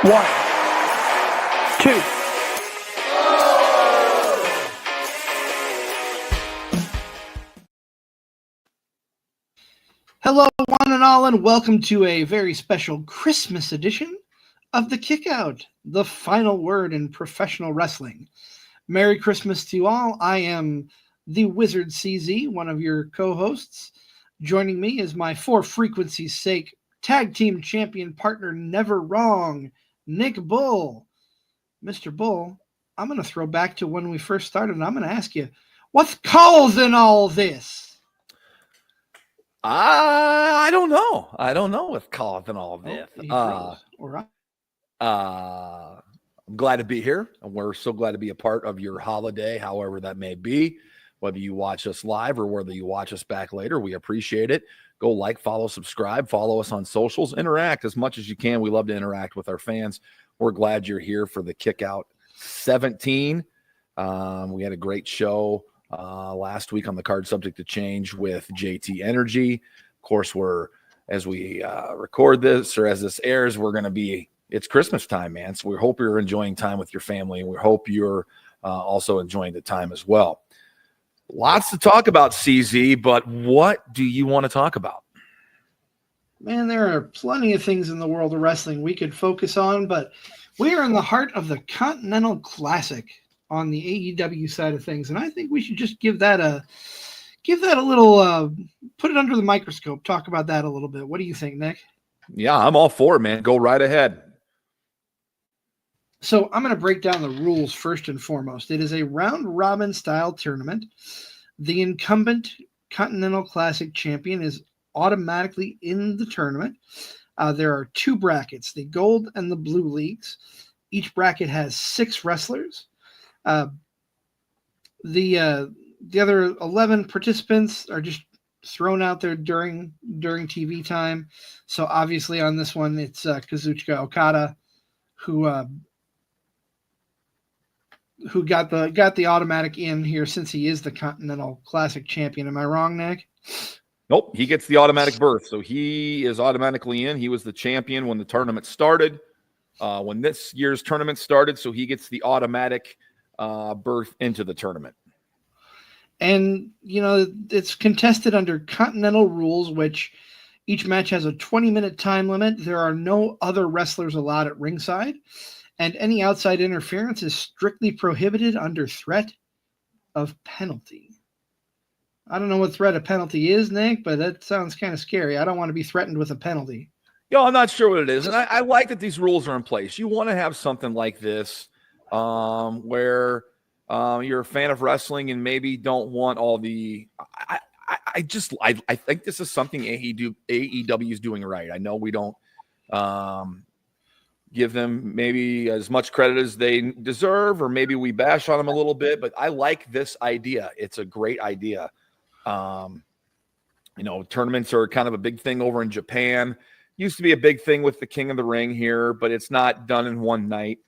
1, 2. Hello, one and all, and welcome to a very special Christmas edition of The Kickout, the final word in professional wrestling. Merry Christmas to you all. I am the Wizard CZ, one of your co-hosts. Joining me is my for frequency's sake tag team champion partner, never wrong, Nick Bull. Mr. Bull, I'm going to throw back to when we first started, and I'm going to ask you, what's causing all this? I don't know. I don't know what's causing all this. I'm glad to be here, and we're so glad to be a part of your holiday, however that may be. Whether you watch us live or whether you watch us back later, we appreciate it. Go like, follow, subscribe, follow us on socials, interact as much as you can. We love to interact with our fans. We're glad you're here for the Kickout 17. We had a great show last week on the Card Subject to Change with JT Energy. Of course, as we record this or as this airs, it's Christmas time, man. So we hope you're enjoying time with your family, and we hope you're also enjoying the time as well. Lots to talk about, CZ, but what do you want to talk about? Man, there are plenty of things in the world of wrestling we could focus on, but we are in the heart of the Continental Classic on the AEW side of things, and I think we should just give that a little put it under the microscope, talk about that a little bit. What do you think, Nick? Yeah, I'm all for it, man. Go right ahead. So I'm going to break down the rules first and foremost. It is a round-robin style tournament. The incumbent Continental Classic champion is automatically in the tournament. There are 2 brackets, the gold and the blue leagues. Each bracket has 6 wrestlers. The other 11 participants are just thrown out there during TV time. So obviously on this one, it's Kazuchika Okada who got the automatic in here since he is the Continental Classic champion. Am I wrong, Nick? Nope, he gets the automatic berth. So he is automatically in. He was the champion when the tournament started, when this year's tournament started. So he gets the automatic berth into the tournament. And, it's contested under Continental rules, which each match has a 20-minute time limit. There are no other wrestlers allowed at ringside. And any outside interference is strictly prohibited under threat of penalty. I don't know what threat of penalty is, Nick, but that sounds kind of scary. I don't want to be threatened with a penalty. Yo, I'm not sure what it is. And I like that these rules are in place. You want to have something like this where you're a fan of wrestling and maybe don't want all the I think this is something AEW is doing right. I know we don't give them maybe as much credit as they deserve, or maybe we bash on them a little bit, but I like this idea. It's a great idea. Tournaments are kind of a big thing over in Japan. Used to be a big thing with the King of the Ring here, but it's not done in one night.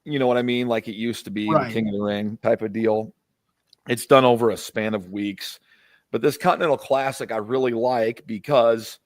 You know what I mean? Like it used to be, right. The King of the Ring type of deal. It's done over a span of weeks. But this Continental Classic I really like because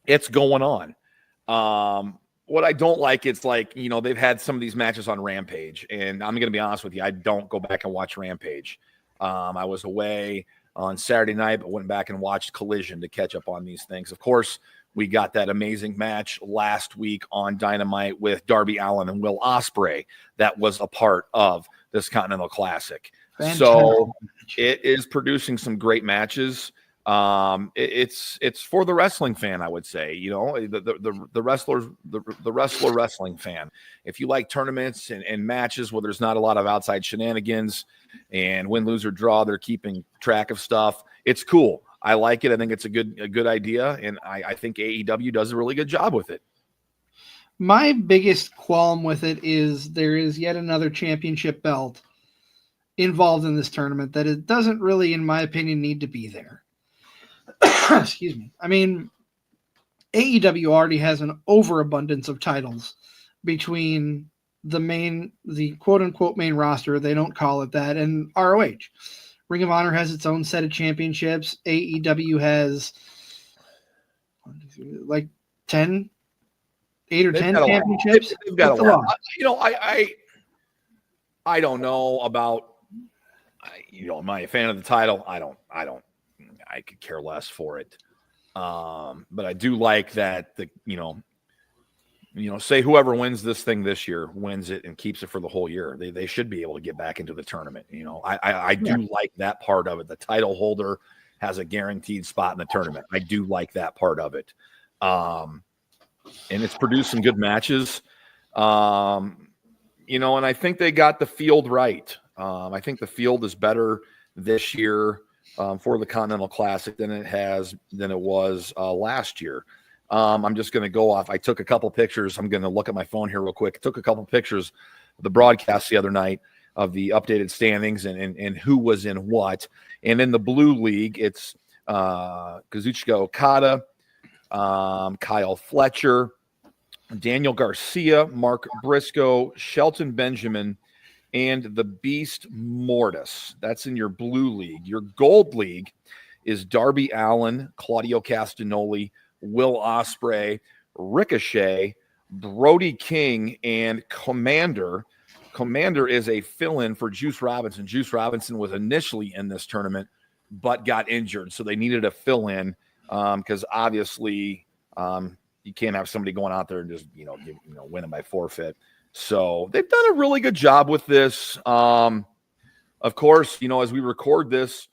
it's going on. What I don't like, it's like, they've had some of these matches on Rampage, and I'm going to be honest with you, I don't go back and watch Rampage. I was away on Saturday night, but went back and watched Collision to catch up on these things. Of course, we got that amazing match last week on Dynamite with Darby Allin and Will Ospreay. That was a part of this Continental Classic. Fantastic. So it is producing some great matches. It's for the wrestling fan, I would say, the wrestler wrestling fan. If you like tournaments and matches where there's not a lot of outside shenanigans and win, lose, or draw, they're keeping track of stuff. It's cool. I like it. I think it's a good idea. And I think AEW does a really good job with it. My biggest qualm with it is there is yet another championship belt involved in this tournament that it doesn't really, in my opinion, need to be there. Excuse me. I mean, AEW already has an overabundance of titles between the quote unquote main roster. They don't call it that. And ROH. Ring of Honor has its own set of championships. AEW has like 10 8 or 10 championships. They've got a lot. I don't know about, am I a fan of the title? I could care less for it. But I do like that say whoever wins this thing this year wins it and keeps it for the whole year. They should be able to get back into the tournament. I do like that part of it. The title holder has a guaranteed spot in the tournament. I do like that part of it. And it's produced some good matches. And I think they got the field right. I think the field is better this year for the Continental Classic than it was last year. I'm just going to go off. I took a couple pictures. I'm going to look at my phone here real quick. I took a couple pictures of the broadcast the other night of the updated standings and who was in what. And in the blue league, it's Kazuchika Okada, Kyle Fletcher, Daniel Garcia, Mark Briscoe, Shelton Benjamin, and the Beast Mortis. That's in your blue league. Your gold league is Darby Allin, Claudio Castagnoli, Will Ospreay, Ricochet, Brody King, and Commander. Commander is a fill-in for Juice Robinson. Juice Robinson was initially in this tournament, but got injured, so they needed a fill-in because obviously you can't have somebody going out there and just winning by forfeit. So they've done a really good job with this. Of course, as we record this,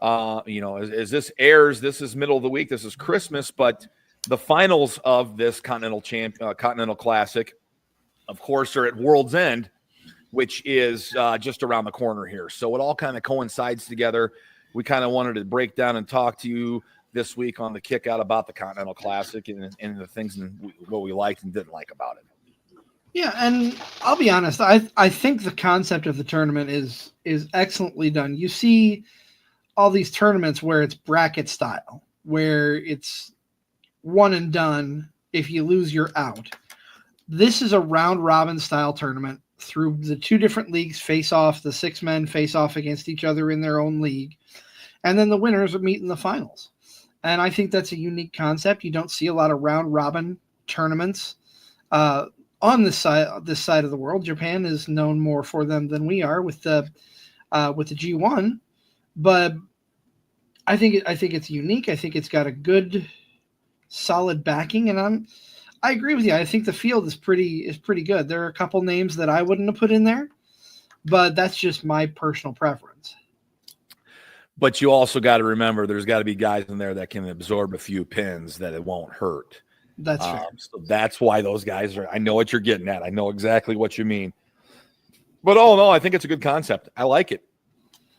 as this airs, this is middle of the week. This is Christmas, but the finals of this Continental Classic, of course, are at World's End, which is just around the corner here. So it all kind of coincides together. We kind of wanted to break down and talk to you this week on the Kick Out about the Continental Classic and the things and what we liked and didn't like about it. Yeah, and I'll be honest, I think the concept of the tournament is excellently done. You see all these tournaments where it's bracket style, where it's one and done. If you lose, you're out. This is a round robin style tournament through the two different leagues face off. The 6 men face off against each other in their own league. And then the winners meet in the finals. And I think that's a unique concept. You don't see a lot of round robin tournaments on this side of the world. Japan is known more for them than we are with the G1. But I think it's unique. I think it's got a good, solid backing, and I agree with you. I think the field is pretty good. There are a couple names that I wouldn't have put in there, but that's just my personal preference. But you also got to remember, there's got to be guys in there that can absorb a few pins that it won't hurt. That's fair. So that's why those guys are. I know what you're getting at. I know exactly what you mean. But no, I think it's a good concept. I like it.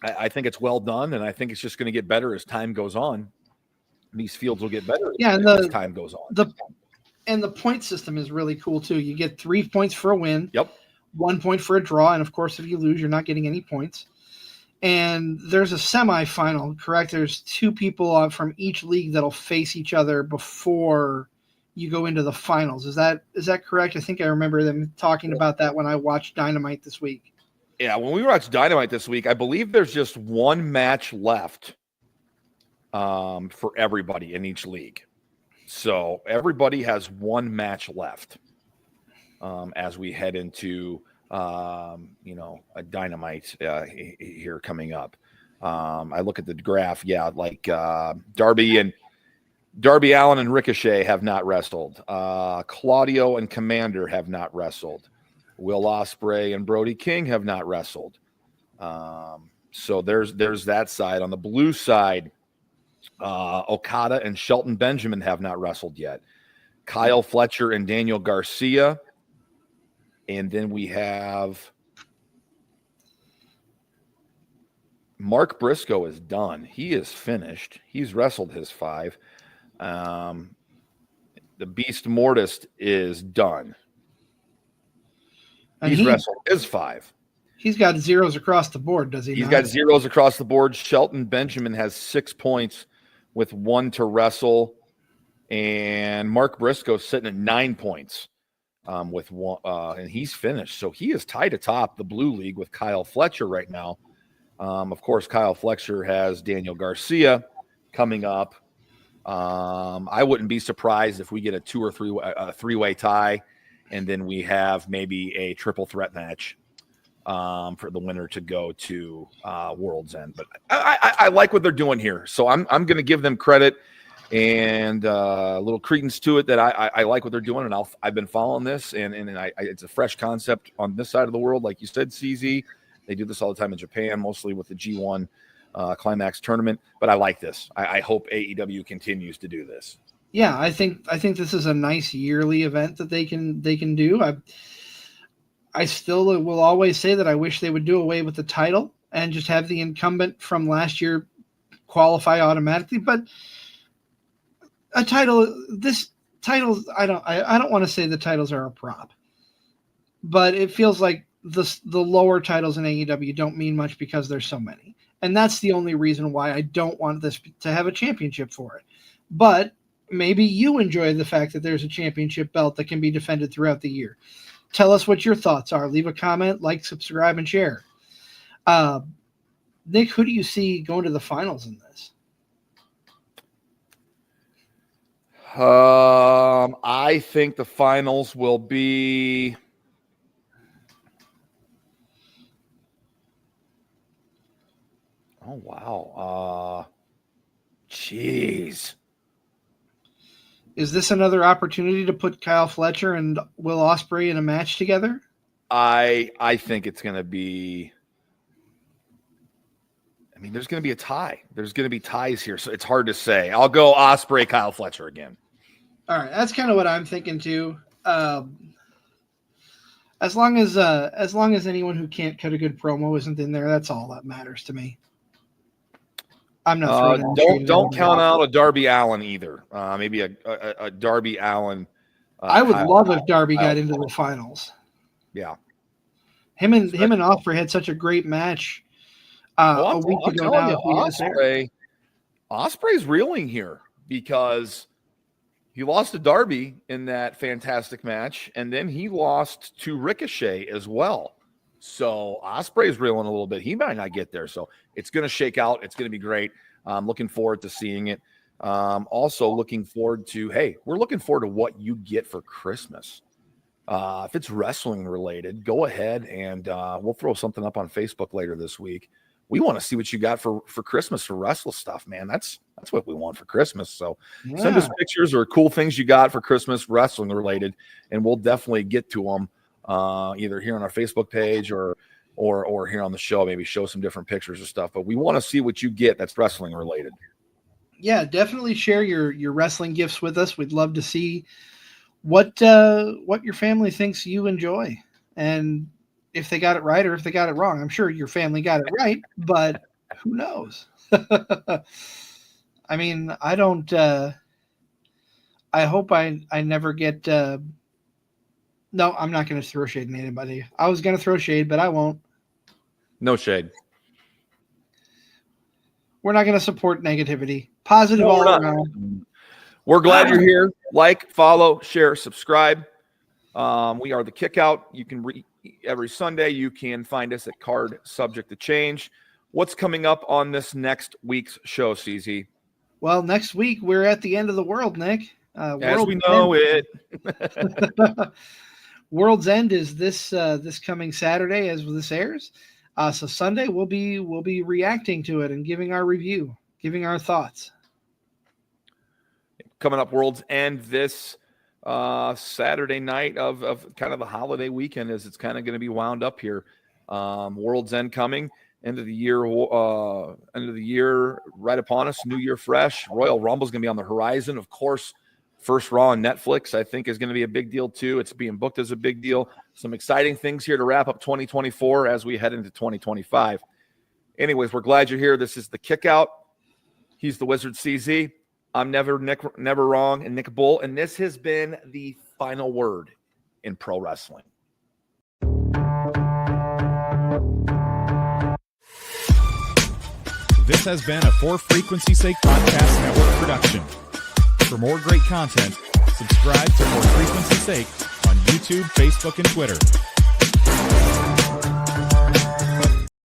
I think it's well done, and I think it's just going to get better as time goes on. These fields will get better as time goes on. The point system is really cool, too. You get 3 points for a win. Yep. 1 point for a draw, and, of course, if you lose, you're not getting any points. And there's a semifinal, correct? There's 2 people from each league that'll face each other before you go into the finals. Is that correct? I think I remember them talking about that when I watched Dynamite this week. Yeah, when we watched Dynamite this week, I believe there's just 1 match left for everybody in each league. So everybody has 1 match left as we head into a Dynamite here coming up. I look at the graph. Yeah, like Darby Allin and Ricochet have not wrestled. Claudio and Commander have not wrestled. Will Ospreay and Brody King have not wrestled. So there's that side. On the blue side, Okada and Shelton Benjamin have not wrestled yet. Kyle Fletcher and Daniel Garcia. And then we have Mark Briscoe is done. He is finished. He's wrestled his 5. The Beast Mortis is done. And he's wrestled his 5. He's got zeros across the board, does he? He's got zeros across the board. Shelton Benjamin has 6 points with 1 to wrestle. And Mark Briscoe's sitting at 9 points with 1, and he's finished. So he is tied atop the blue league with Kyle Fletcher right now. Of course, Kyle Fletcher has Daniel Garcia coming up. I wouldn't be surprised if we get a 2 or 3 three-way tie, and then we have maybe a triple threat match for the winner to go to World's End. But I like what they're doing here, so I'm going to give them credit and a little credence to it that I like what they're doing, and I've been following this, and it's a fresh concept on this side of the world, like you said, CZ. They do this all the time in Japan, mostly with the G1 Climax tournament. But I like this. I hope AEW continues to do this. Yeah, I think this is a nice yearly event that they can do. I still will always say that I wish they would do away with the title and just have the incumbent from last year qualify automatically. But I don't want to say the titles are a prop, but it feels like the lower titles in AEW don't mean much because there's so many. And that's the only reason why I don't want this to have a championship for it. But maybe you enjoy the fact that there's a championship belt that can be defended throughout the year. Tell us what your thoughts are. Leave a comment, like, subscribe, and share. Nick, who do you see going to the finals in this? I think the finals will be... Oh, wow. Jeez. Is this another opportunity to put Kyle Fletcher and Will Ospreay in a match together? I think it's going to be... I mean, there's going to be a tie. There's going to be ties here, so it's hard to say. I'll go Ospreay, Kyle Fletcher again. All right, that's kind of what I'm thinking too. As long as anyone who can't cut a good promo isn't in there, that's all that matters to me. I'm not throwing don't count out a Darby Allin either. Maybe a Darby Allin. I would love if Darby got into the finals. Yeah, him and Ospreay had such a great match a week ago now. Ospreay's reeling here because he lost to Darby in that fantastic match, and then he lost to Ricochet as well. So Ospreay's reeling a little bit. He might not get there. So it's going to shake out. It's going to be great. I'm looking forward to seeing it. Also looking forward to, we're looking forward to what you get for Christmas. If it's wrestling related, go ahead and we'll throw something up on Facebook later this week. We want to see what you got for Christmas for wrestle stuff, man. That's what we want for Christmas. So send us pictures or cool things you got for Christmas wrestling related, and we'll definitely get to them. Either here on our Facebook page or here on the show, maybe show some different pictures or stuff. But we want to see what you get that's wrestling related. Yeah, definitely share your wrestling gifts with us. We'd love to see what your family thinks you enjoy, and if they got it right or if they got it wrong. I'm sure your family got it right, but who knows? I mean, I don't. I hope I never get. No, I'm not going to throw shade at anybody. I was going to throw shade, but I won't. No shade. We're not going to support negativity. Positive all around. We're glad you're here. Like, follow, share, subscribe. We are the Kickout. You can every Sunday. You can find us at Card Subject to Change. What's coming up on this next week's show, CZ? Well, next week we're at the end of the world, Nick. As we know it. World's End is this coming Saturday as this airs. So Sunday we'll be reacting to it and giving our review, giving our thoughts. Coming up World's End this Saturday night of kind of the holiday weekend as it's kind of going to be wound up here. World's End coming, end of the year right upon us, New Year fresh. Royal Rumble's going to be on the horizon, of course. First Raw on Netflix, I think, is going to be a big deal, too. It's being booked as a big deal. Some exciting things here to wrap up 2024 as we head into 2025. Anyways, we're glad you're here. This is the Kickout. He's the Wizard CZ. I'm Never Wrong, and Nick Bull, and this has been the final word in pro wrestling. This has been a For Frequency's Sake Podcast Network production. For more great content, subscribe to For Frequency's Sake on YouTube, Facebook, and Twitter.